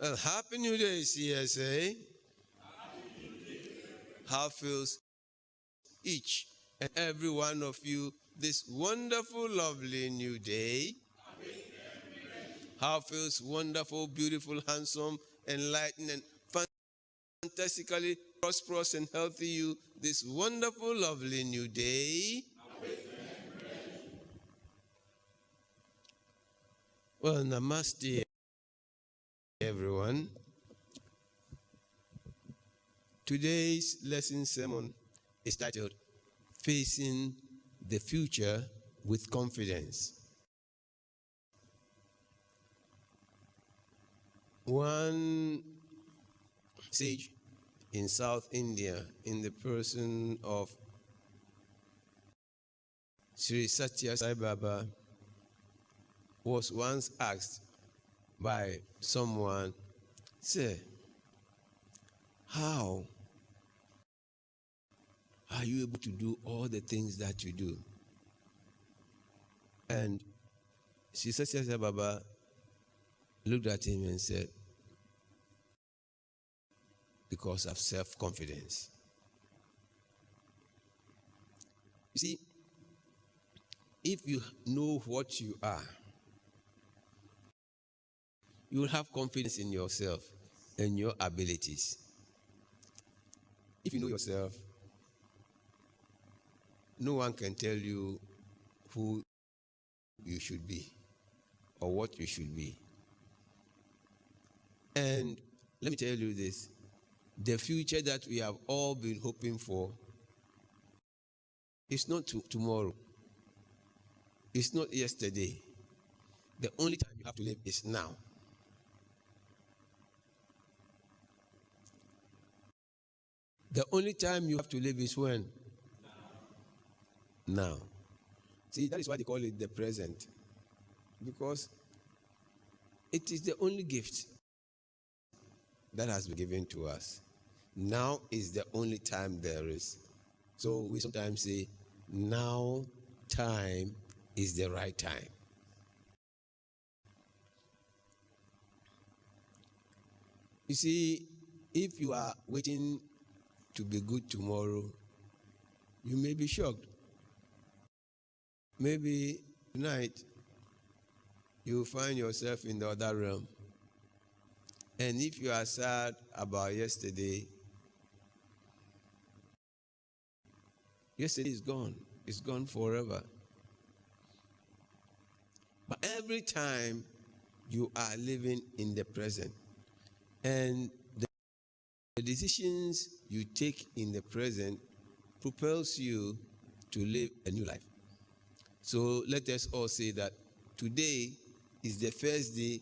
Well, Happy New Day, CSA. How feels each and every one of you this wonderful, lovely new day? How feels wonderful, beautiful, handsome, enlightened, and fantastically prosperous and healthy you this wonderful, lovely new day? Well, namaste, everyone. Today's lesson sermon is titled Facing the Future with Confidence. One sage in South India, in the person of Sri Satya Sai Baba, was once asked by someone, say, how are you able to do all the things that you do? And Sri Satya Sai Baba looked at him and said, because of self-confidence. You see, if you know what you are, you will have confidence in yourself and your abilities. If you know yourself, no one can tell you who you should be or what you should be. And let me tell you this, the future that we have all been hoping for is not tomorrow. It's not yesterday. The only time you have to live is now. The only time you have to live is when? Now. See, that is why they call it the present. Because it is the only gift that has been given to us. Now is the only time there is. So we sometimes say, now time is the right time. You see, if you are waiting to be good tomorrow, you may be shocked. Maybe tonight you find yourself in the other realm. And if you are sad about yesterday, yesterday is gone. It's gone forever. But every time you are living in the present, and the decisions you take in the present propels you to live a new life. So let us all say that today is the first day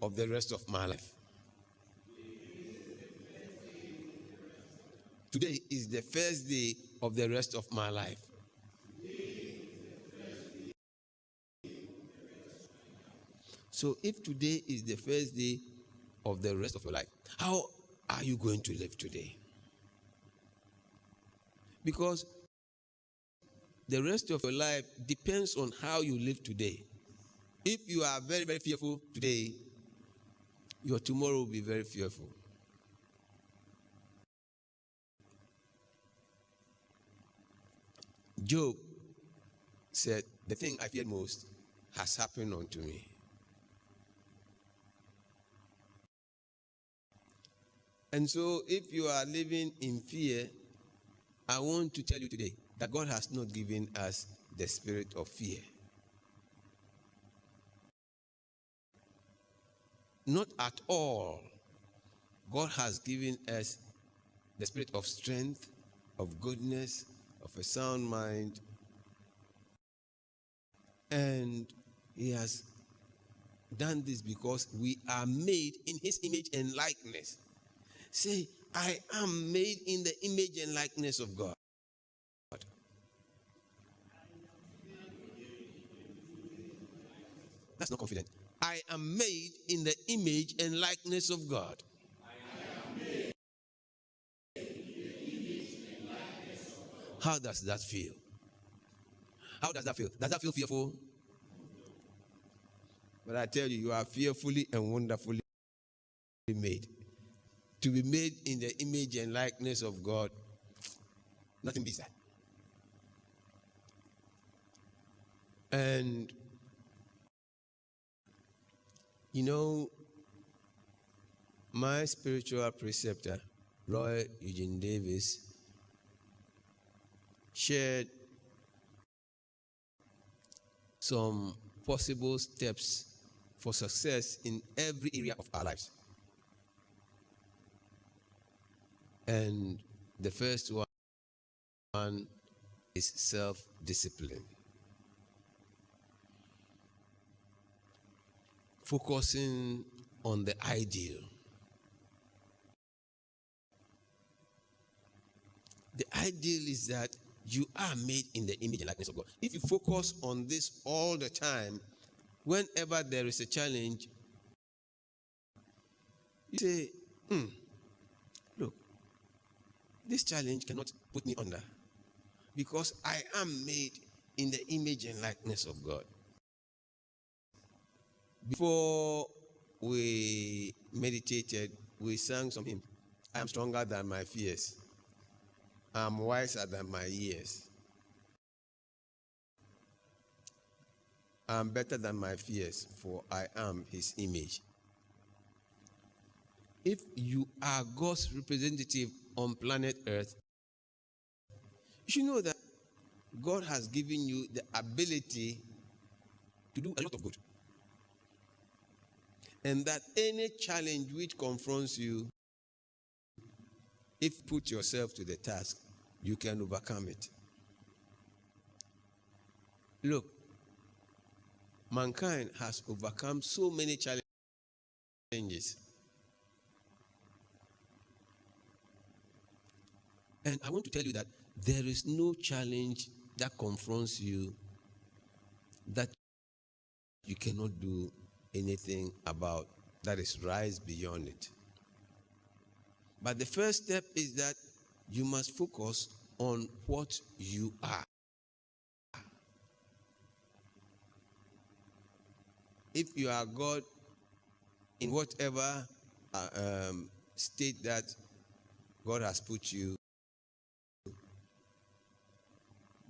of the rest of my life. Today is the first day of the rest of my life. So if today is the first day of the rest of your life, how are you going to live today? Because the rest of your life depends on how you live today. If you are very, very fearful today, your tomorrow will be very fearful. Job said, the thing I feared most has happened unto me. And so if you are living in fear, I want to tell you today that God has not given us the spirit of fear. Not at all. God has given us the spirit of strength, of goodness, of a sound mind. And He has done this because we are made in His image and likeness. Say, I am made in the image and likeness of God. That's not confident. I am made in the image and likeness of God. How does that feel? How does that feel? Does that feel fearful? But I tell you, you are fearfully and wonderfully made. To be made in the image and likeness of God, nothing beats that. And, you know, my spiritual preceptor, Roy Eugene Davis, shared some possible steps for success in every area of our lives. And the first one is self-discipline. Focusing on the ideal. The ideal is that you are made in the image and likeness of God. If you focus on this all the time, whenever there is a challenge, you say, look, this challenge cannot put me under because I am made in the image and likeness of God. Before we meditated, we sang some hymns. I am stronger than my fears. I am wiser than my years. I am better than my fears, for I am his image. If you are God's representative on planet Earth, you should know that God has given you the ability to do a lot of good. And that any challenge which confronts you, if you put yourself to the task, you can overcome it. Look, mankind has overcome so many challenges. And I want to tell you that there is no challenge that confronts you that you cannot do anything about, that is rise beyond it. But the first step is that you must focus on what you are. If you are God in whatever state that God has put you,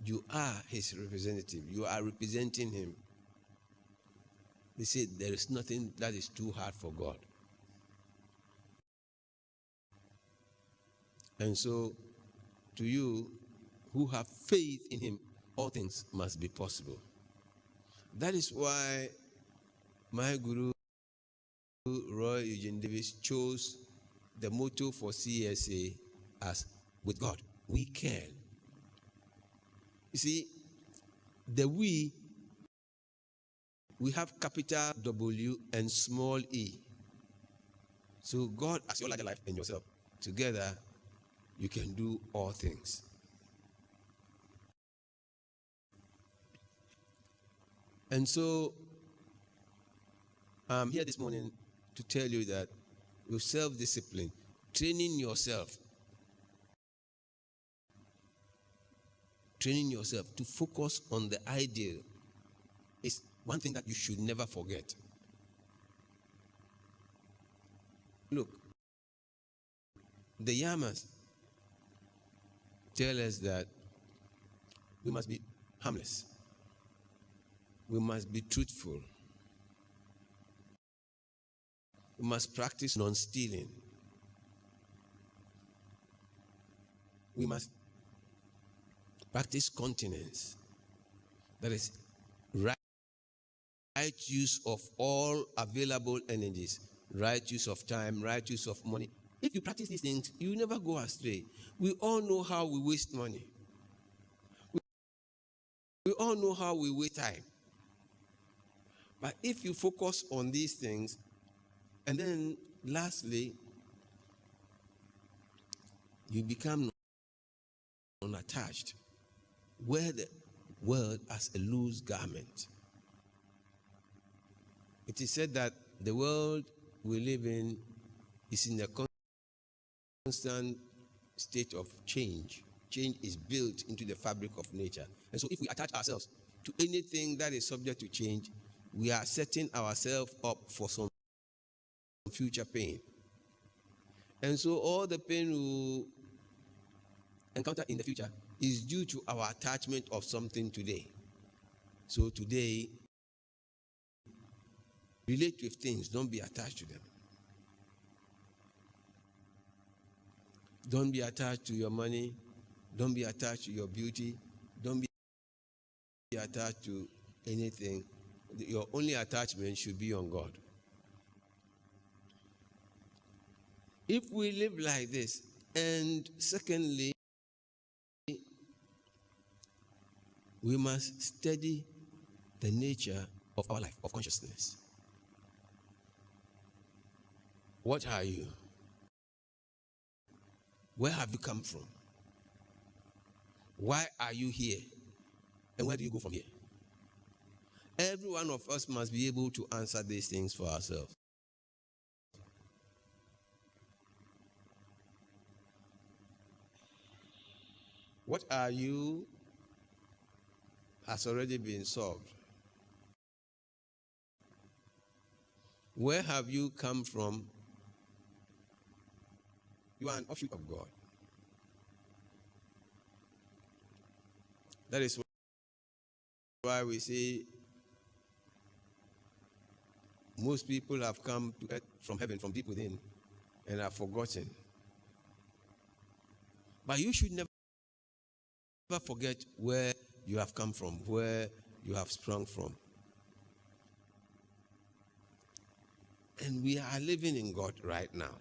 you are his representative. You are representing him. They say there is nothing that is too hard for God. And so, to you who have faith in him, all things must be possible. That is why my guru, Roy Eugene Davis, chose the motto for CSA as, with God, we can. You see, the we have capital W and small e. So God as your larger life and yourself. Together, you can do all things. And so, I'm here this morning to tell you that with self-discipline, training yourself to focus on the ideal is one thing that you should never forget. Look, the Yamas tell us that we must be harmless. We must be truthful. We must practice non-stealing. We must practice continence. That is right use of all available energies, right use of time, right use of money. If you practice these things, you never go astray. We all know how we waste money. We all know how we waste time. But if you focus on these things, and then lastly, you become unattached, wear the world as a loose garment. It is said that the world we live in is in a constant state of change. Change is built into the fabric of nature. And so if we attach ourselves to anything that is subject to change, we are setting ourselves up for some future pain. And so all the pain we encounter in the future is due to our attachment of something today. So today, relate with things, don't be attached to them. Don't be attached to your money, don't be attached to your beauty, don't be attached to anything. Your only attachment should be on God. If we live like this, and secondly, we must study the nature of our life, of consciousness. What are you? Where have you come from? Why are you here? And where do you go from here? Every one of us must be able to answer these things for ourselves. What are you has already been solved. Where have you come from? You are an offshoot of God. That is why we say most people have come to earth from heaven, from deep within, and have forgotten. But you should never forget where you have come from, where you have sprung from. And we are living in God right now.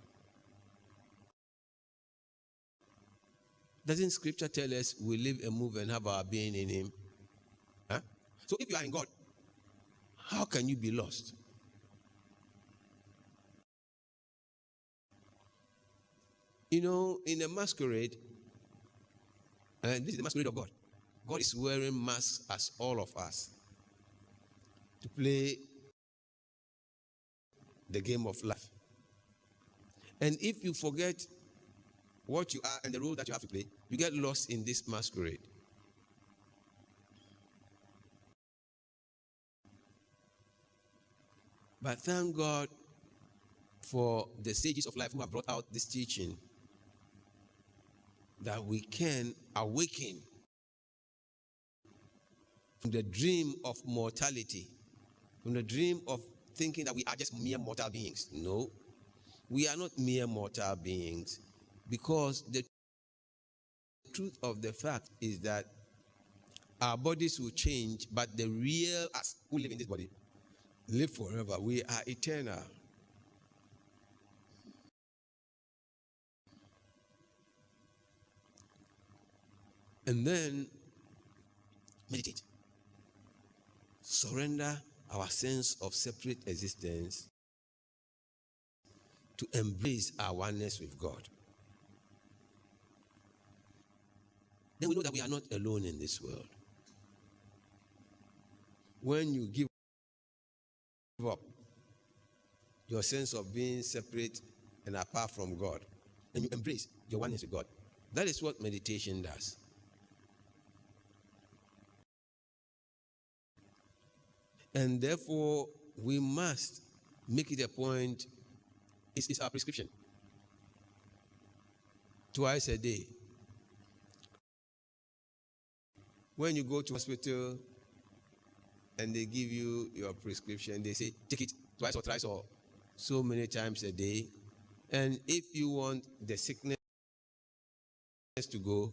Doesn't Scripture tell us we live and move and have our being in Him? Huh? So if you are in God, how can you be lost? You know, in a masquerade, and this is the masquerade of God. God is wearing masks as all of us to play the game of life. And if you forget what you are and the role that you have to play, you get lost in this masquerade. But thank God for the sages of life who have brought out this teaching that we can awaken from the dream of mortality, from the dream of thinking that we are just mere mortal beings. No, we are not mere mortal beings, because the truth of the fact is that our bodies will change, but the real us who live in this body live forever. We are eternal. And then meditate. Surrender our sense of separate existence to embrace our oneness with God. Then we know that we are not alone in this world. When you give up your sense of being separate and apart from God, and you embrace your oneness with God, that is what meditation does. And therefore, we must make it a point. It's our prescription. Twice a day. When you go to hospital and they give you your prescription, they say, take it twice or thrice or so many times a day. And if you want the sickness to go,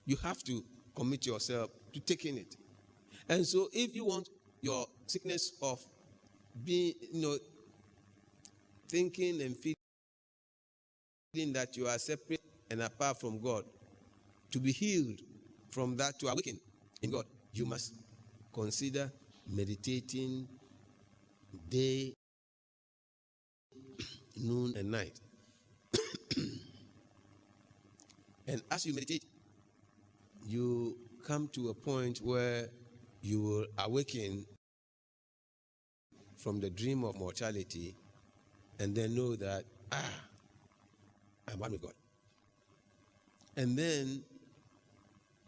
you have to commit yourself to taking it. And so if you want your sickness of being, thinking and feeling that you are separate and apart from God, to be healed from that, to awaken in God, you must consider meditating day, noon, and night. And as you meditate, you come to a point where you will awaken from the dream of mortality and then know that, I'm one with God. And then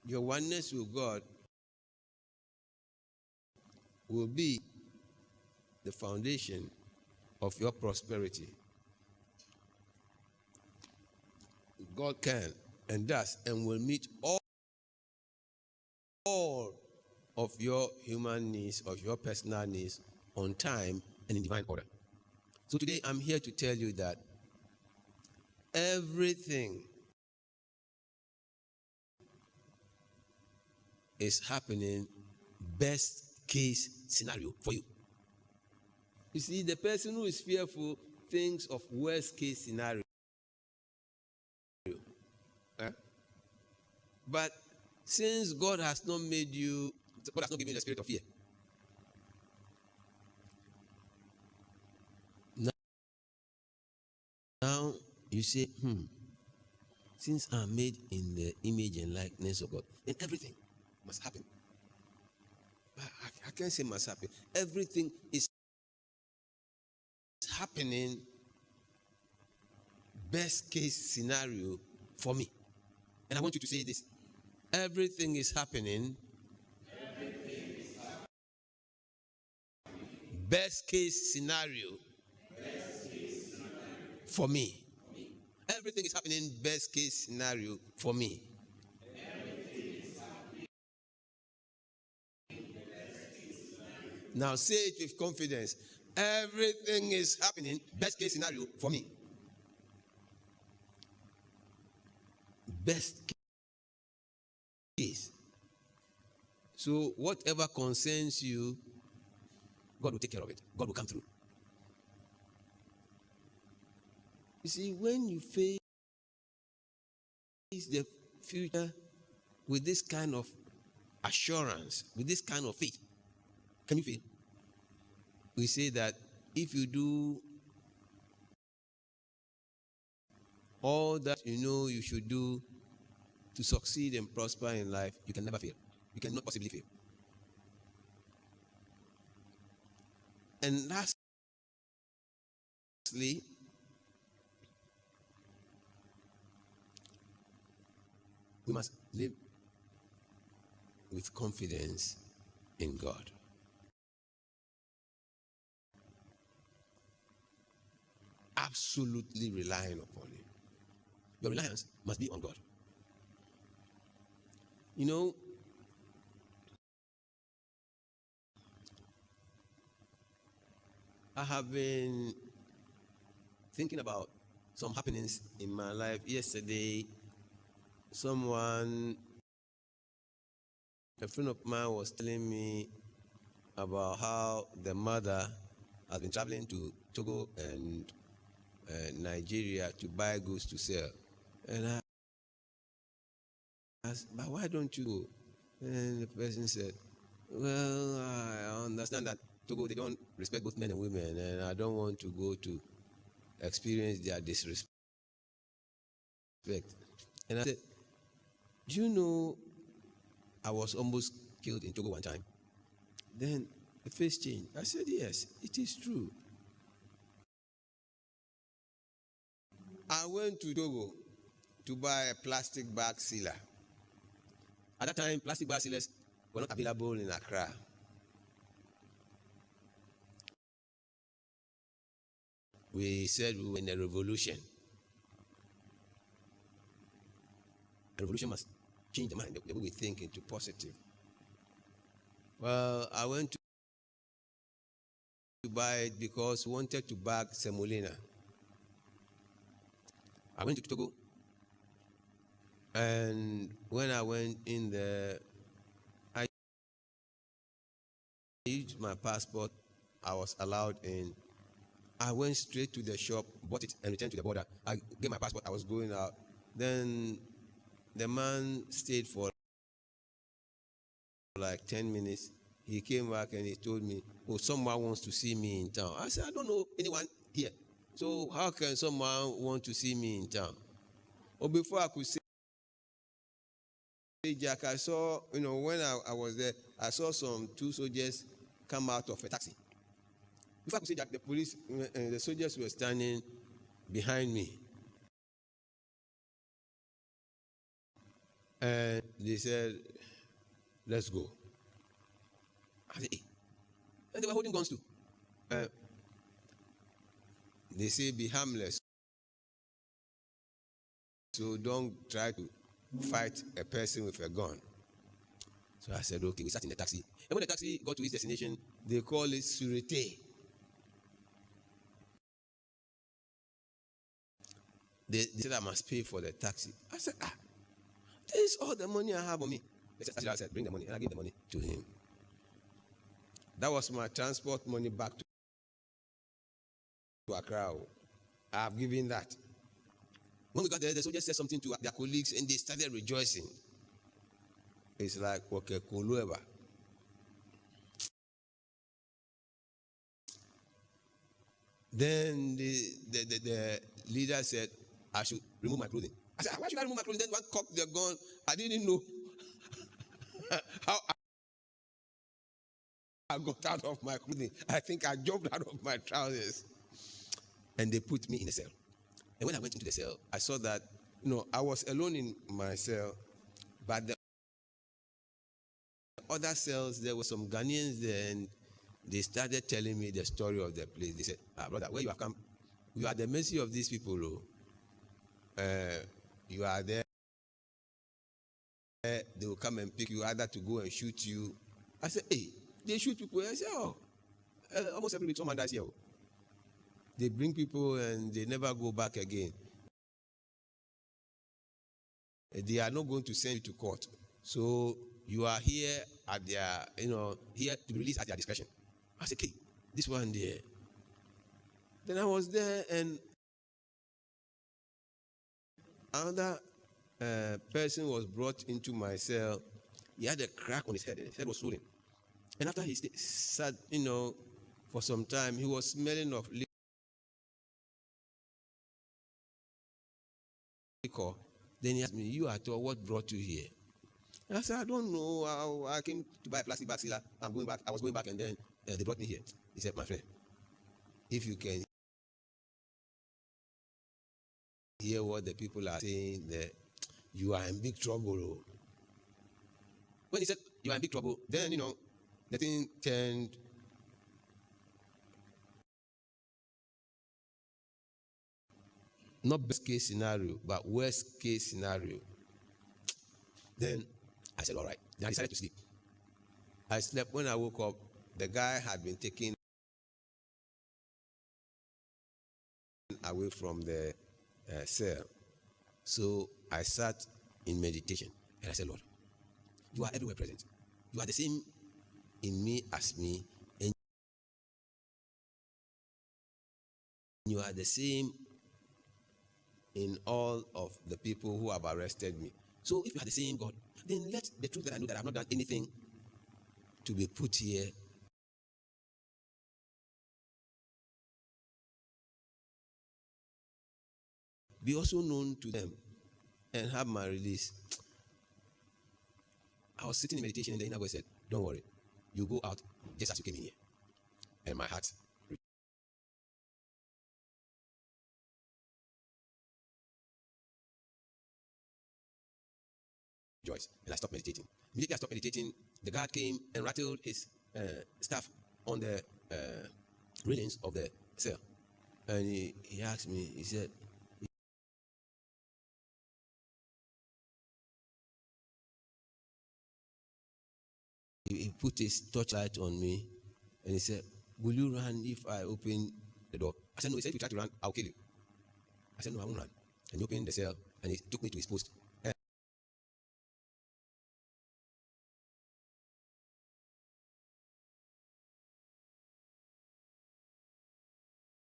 your oneness with God will be the foundation of your prosperity. God can and does and will meet all of your human needs, of your personal needs on time and in divine order. So today I'm here to tell you that everything is happening best case scenario for you. You see, the person who is fearful thinks of worst case scenario. But since God has not given you the spirit of fear. Now you say, since I'm made in the image and likeness of God, then everything must happen. I can't say must happen. Everything is happening best case scenario for me. And I want you to say this. Everything is happening best case scenario for me. Everything is happening best case scenario for me. Now say it with confidence. Everything is happening best case scenario for me. Best case. So whatever concerns you, God will take care of it. God will come through. You see, when you face the future with this kind of assurance, with this kind of faith, can you feel? We say that if you do all that you know you should do to succeed and prosper in life, you can never fail. You cannot possibly fail. And lastly, we must live with confidence in God. Absolutely relying upon Him. Your reliance must be on God. You know, I have been thinking about some happenings in my life. Yesterday, a friend of mine was telling me about how the mother has been traveling to Togo and Nigeria to buy goods to sell. And I asked, but why don't you go? And the person said, well, I understand that Togo, they don't respect both men and women, and I don't want to go to experience their disrespect. And I said, do you know I was almost killed in Togo one time? Then the face changed. I said, yes, it is true. I went to Togo to buy a plastic bag sealer. At that time, plastic bag sealers were not available in Accra. We said we were in a revolution. A revolution must change the mind, the way we think into positive. Well, I went to buy it because we wanted to bag semolina. I went to Togo, and when I went in there, I used my passport. I was allowed in. I went straight to the shop, bought it, and returned to the border. I gave my passport. I was going out. Then the man stayed for like 10 minutes. He came back and he told me, oh, someone wants to see me in town. I said, I don't know anyone here. So how can someone want to see me in town? Or before I could say, Jack, I saw, when I was there, I saw two soldiers come out of a taxi. Before I could say, Jack, the soldiers were standing behind me. And they said, let's go. I said, hey. And they were holding guns too. They say, be harmless So don't try to fight a person with a gun. So I said, okay, we sat in the taxi. And when the taxi got to its destination, they call it Surete. They said I must pay for the taxi. I said, this is all the money I have on me. I said, bring the money. And I gave the money to him. That was my transport money back to Accra. I've given that. When we got there, the soldiers said something to their colleagues and they started rejoicing. It's like, okay, Kolueba. Then the leader said, I should remove my clothing. I said, why should I remove my clothing? Then one cocked the gun. I didn't know how I got out of my clothing. I think I jumped out of my trousers. And they put me in a cell. And when I went into the cell, I saw that, I was alone in my cell, but the other cells, there were some Ghanaians there, and they started telling me the story of the place. They said, brother, where you have come, you are at the mercy of these people. You are there, they will come and pick you, either to go and shoot you. I said, hey, they shoot people. I said, almost every week someone dies here. They bring people and they never go back again. They are not going to send you to court. So you are here at their, here to be released at their discretion. I said, okay, this one there. Then I was there and another person was brought into my cell. He had a crack on his head. His head was swollen. And after he sat, for some time, he was smelling of liquor. Then he asked me, you at all, what brought you here? And I said, I don't know. I came to buy a plastic bag sealer. I'm going back. I was going back and then they brought me here. He said, my friend, if you can hear what the people are saying, that you are in big trouble. When he said you are in big trouble, then, the thing turned not best case scenario, but worst case scenario. Then I said, all right. Then I decided to sleep. I slept. When I woke up, the guy had been taken away from the cell. So I sat in meditation and I said, Lord, you are everywhere present. You are the same in me as me, and you are the same in all of the people who have arrested me. So if you are the same God, then let the truth that I know that I have not done anything to be put here be also known to them and have my release. I was sitting in meditation and the inner voice said, don't worry, you go out just as you came in here. And my heart rejoiced. And I stopped meditating. Immediately I stopped meditating, the guard came and rattled his staff on the railings of the cell. And he asked me, he said, he put his torchlight on me and he said, will you run if I open the door? I said, no. He said, if you try to run, I'll kill you. I said, no, I won't run. And he opened the cell and he took me to his post.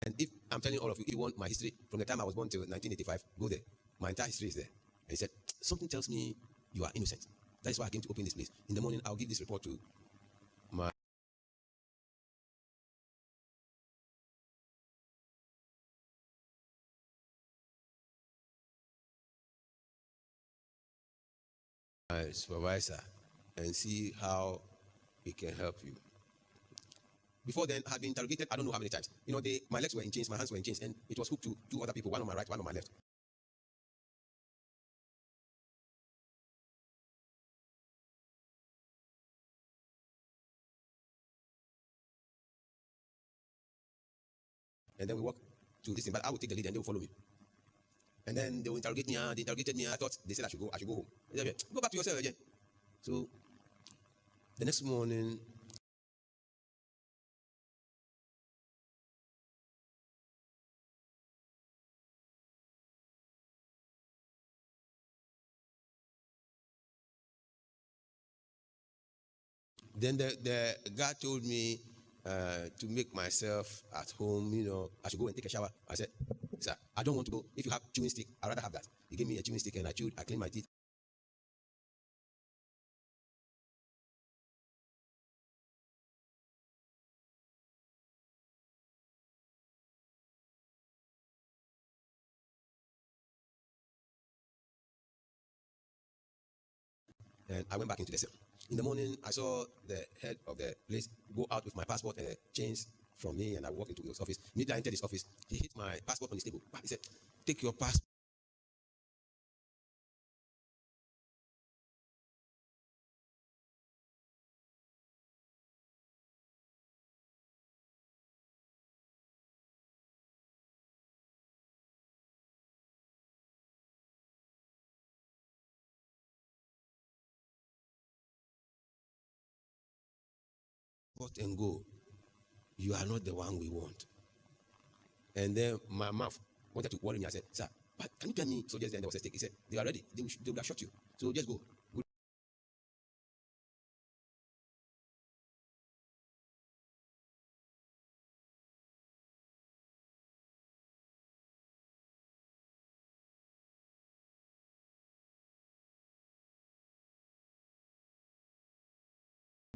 And if I'm telling all of you, if you want my history from the time I was born till 1985, go there. My entire history is there. And he said, something tells me you are innocent. That is why I came to open this place. In the morning, I'll give this report to my supervisor and see how he can help you. Before then, I had been interrogated, I don't know how many times. My legs were in chains, my hands were in chains, and it was hooked to two other people, one on my right, one on my left. And then we walk to this thing, but I will take the lead and they will follow me. And then they will interrogate me. They interrogated me. I thought they said I should go. I should go home. They said, go back to your cell again. So the next morning, then the guy told me to make myself at home. I should go and take a shower. I said, sir, I don't want to go. If you have chewing stick, I'd rather have that. He gave me a chewing stick and I chewed. I cleaned my teeth. And I went back into the cell. In the morning, I saw the head of the place go out with my passport and chains from me, and I walked into his office. Immediately I entered his office. He hit my passport on his table. He said, take your passport and go. You are not the one we want. And then my mouth wanted to worry me. I said, sir, but can you tell me? So just then there was a stake. He said, they are ready. They would have shot you. So just go. Good.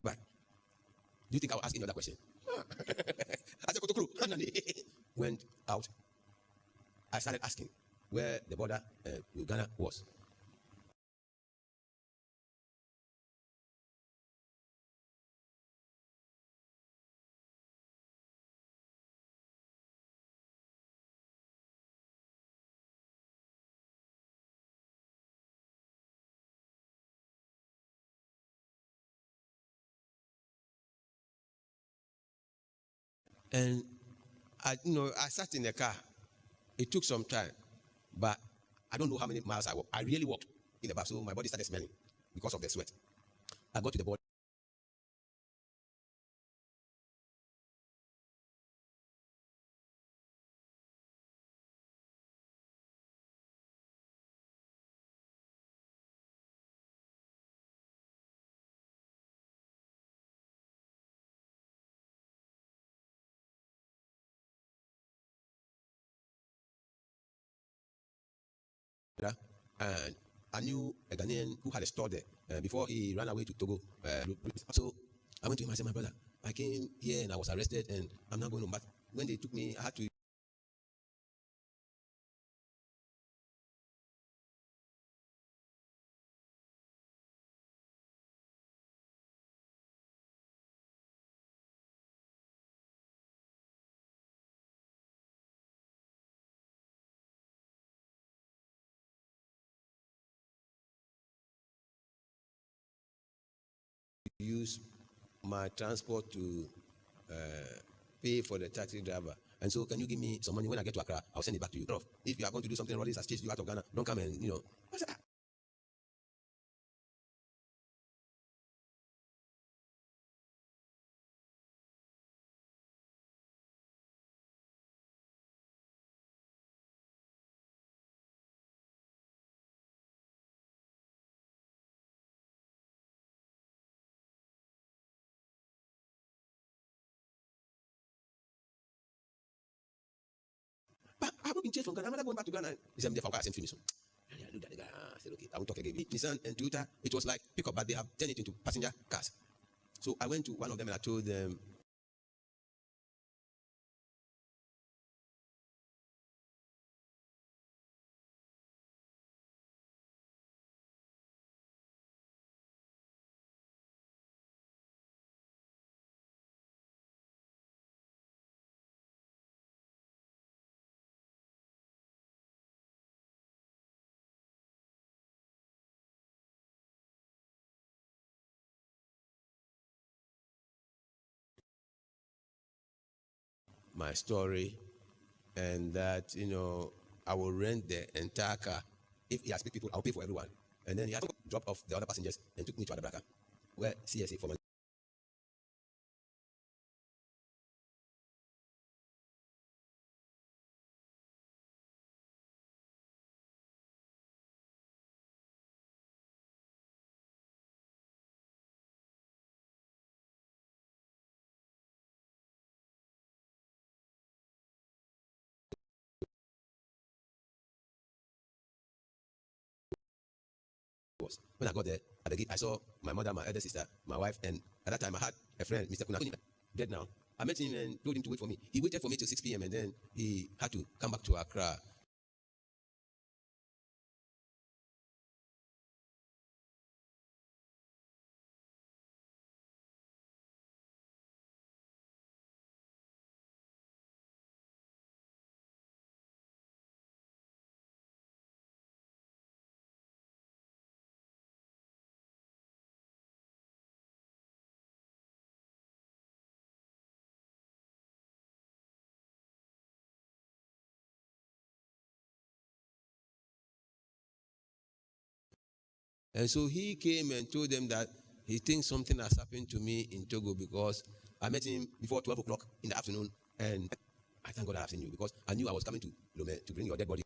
But do you think I'll ask another question? As a Kotokru, went out, I started asking where the border Uganda was. And I sat in the car. It took some time, but I don't know how many miles I walked. I really walked in the back, so my body started smelling because of the sweat. I got to the border. And I knew a Ghanaian who had a store there before he ran away to Togo. So I went to him and said, my brother, I came here and I was arrested and I'm not going home. But when they took me, I had to use my transport to pay for the taxi driver. And so, can you give me some money when I get to Accra? I'll send it back to you. If you are going to do something, Rollins has chased you out of Ghana. Don't come and. I said, but I haven't been chased from Ghana. I'm not going back to Ghana. He said, I sent finish. I looked at the guy. I said, okay, I won't talk again. Nissan and Toyota, it was like pick up, but they have turned it into passenger cars. So I went to one of them and I told them, my story and that, I will rent the entire car. If he has picked people, I'll pay for everyone. And then he has to drop off the other passengers and took me to Adabraka, where CSA formerly. Was. When I got there, at the gate, I saw my mother, my elder sister, my wife, and at that time I had a friend, Mr. Kunakuni, dead now. I met him and told him to wait for me. He waited for me till 6 p.m. and then he had to come back to Accra. And so he came and told them that he thinks something has happened to me in Togo because I met him before 12 o'clock in the afternoon. And I thank God I have seen you because I knew I was coming to Lome to bring your dead body.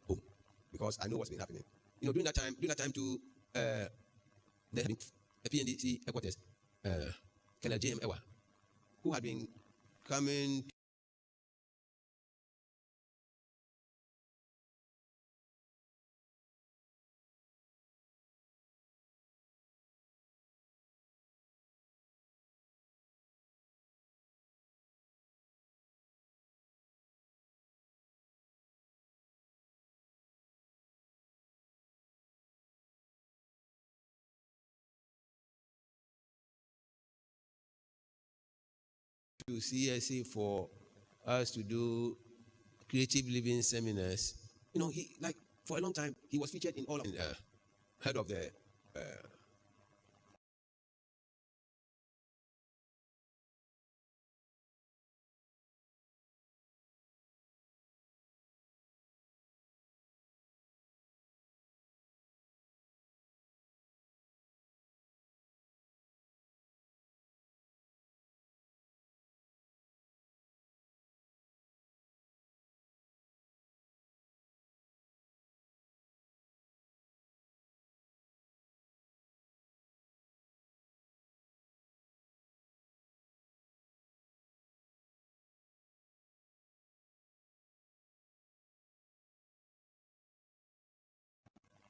Home because I know what's been happening. You know, during that time to the PNDC headquarters, Colonel J.M. Ewa, who had been coming to CSA for us to do creative living seminars. You know, he like for a long time he was featured in all of head of the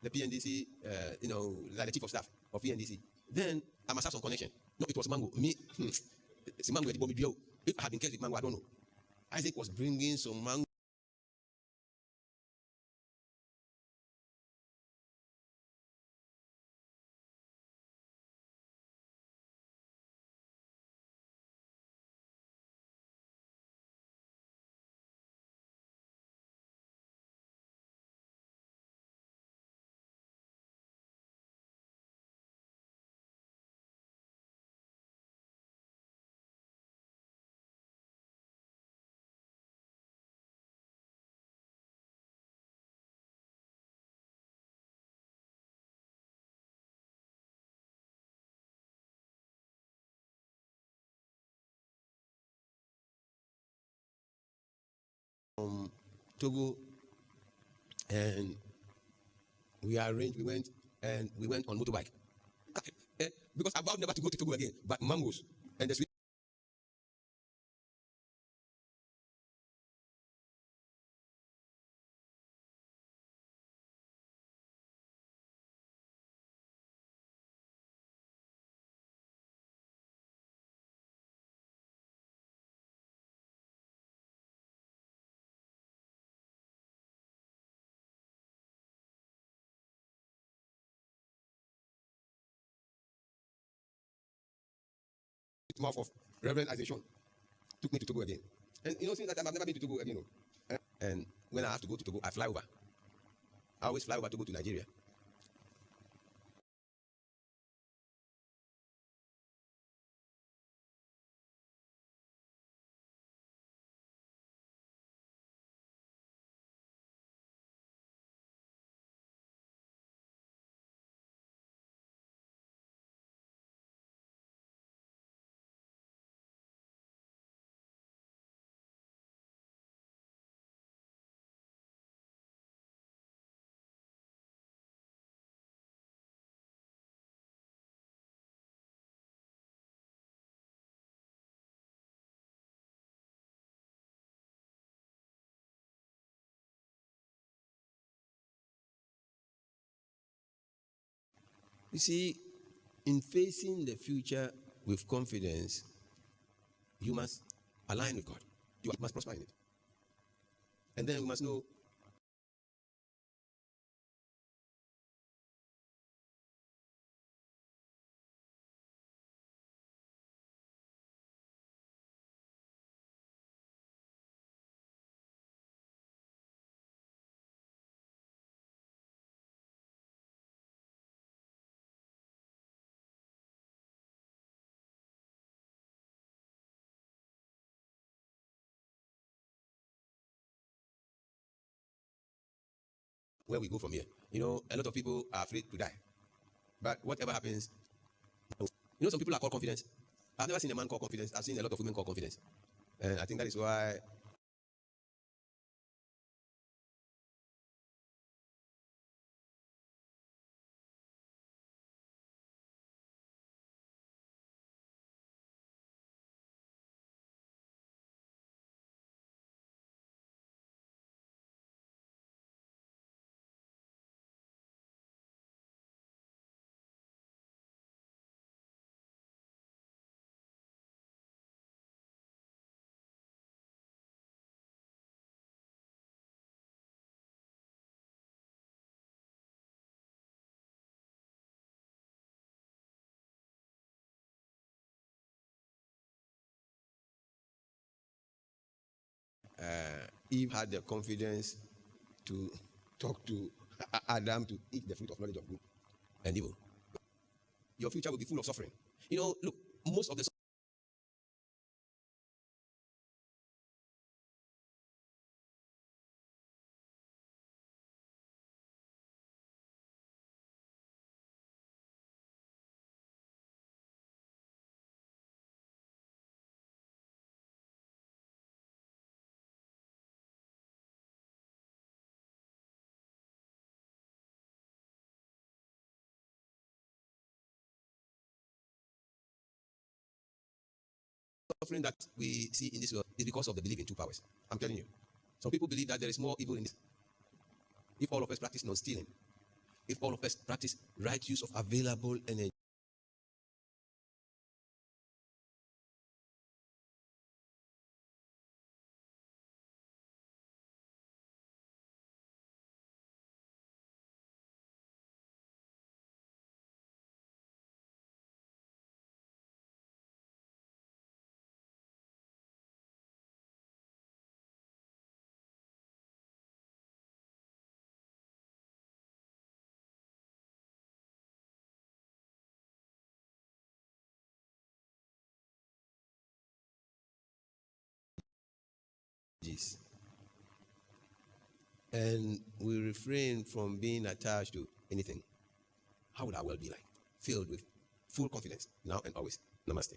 PNDC, you know, like the chief of staff of PNDC. Then I must have some connection. No, it was Mango. Me, it's Mango. If I had been kept with Mango, I don't know. Isaac was bringing some mango. From Togo, and we arranged. We went on motorbike. Because I vowed never to go to Togo again. But mangoes and the sweet mouth of Reverend Isation took me to Togo again. And since that time, I've never been to Togo again. And when I have to go to Togo, I fly over. I always fly over to go to Nigeria. You see, in facing the future with confidence, you must align with God. You must prosper in it. And then we must know where we go from here. A lot of people are afraid to die. But whatever happens, some people are called confidence. I've never seen a man called confidence. I've seen a lot of women called confidence. And I think that is why Eve had the confidence to talk to Adam to eat the fruit of knowledge of good and evil. Your future will be full of suffering. Look, most of the suffering that we see in this world is because of the belief in two powers. I'm telling you. Some people believe that there is more evil in this. If all of us practice not stealing, if all of us practice right use of available energy, and we refrain from being attached to anything, how would our world be like? Filled with full confidence now and always. Namaste.